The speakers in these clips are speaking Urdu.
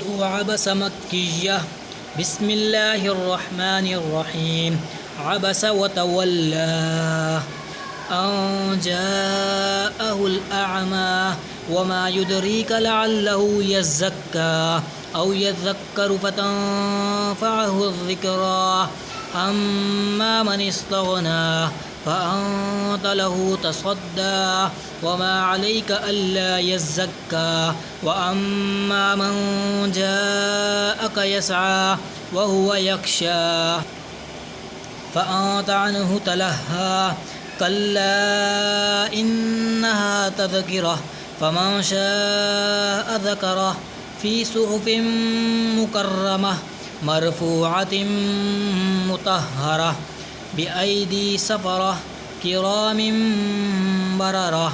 سورة عبس مكية. بسم الله الرحمن الرحيم. عبس وتولى أن جاءه الأعمى وما يدريك لعله يزكى أو يذكر فتنفعه الذكرى أما من استغنى فأنت له تصدى وما عليك ألا يزكى وأما من جاءك يسعى وهو يخشى فأنت عنه تلهى كلا إنها تذكرة فمن شاء ذكره في صحف مكرمة مرفوعة مطهرة بأيدي سفرة كرام بررة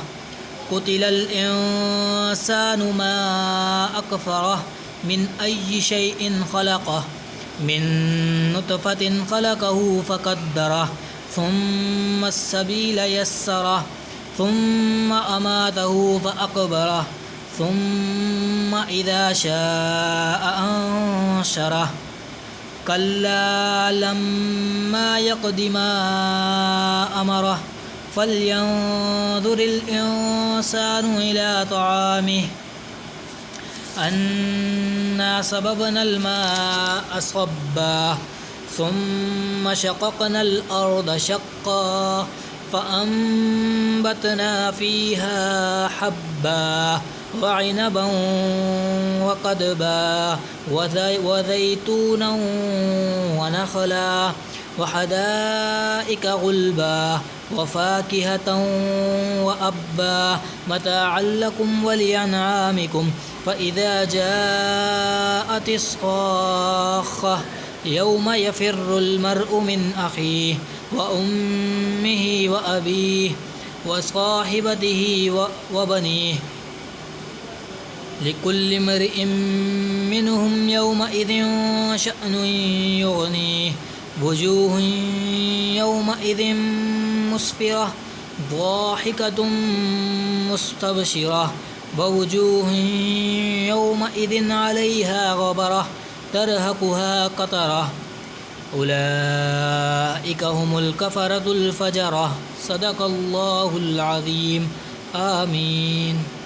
قتل الإنسان ما أكفره من أي شيء خلقه من نطفة خلقه فقدره ثم السبيل يسره ثم أماته فأقبره ثم إذا شاء أنشره كلا لما يقض ما أمره فلينظر الإنسان إلى طعامه أنا صببنا الماء صبا ثم شققنا الأرض شقا فأنبتنا فيها حبا وعنبا وقضبا وزيتونا ونخلا وحدائق غلبا وفاكهة وأبا متاعا لكم ولأنعامكم فإذا جاءت الصاخة يوم يفر المرء من أخيه وأمه وأبيه وصاحبته وبنيه لكل امرئ منهم يومئذ شأن يغنيه وجوه يومئذ مسفرة ضاحكة مستبشرة ووجوه يومئذ عليها غبرة ترهقها قترة أولئك هم الكفرة الفجرة صدق الله العظيم آمين.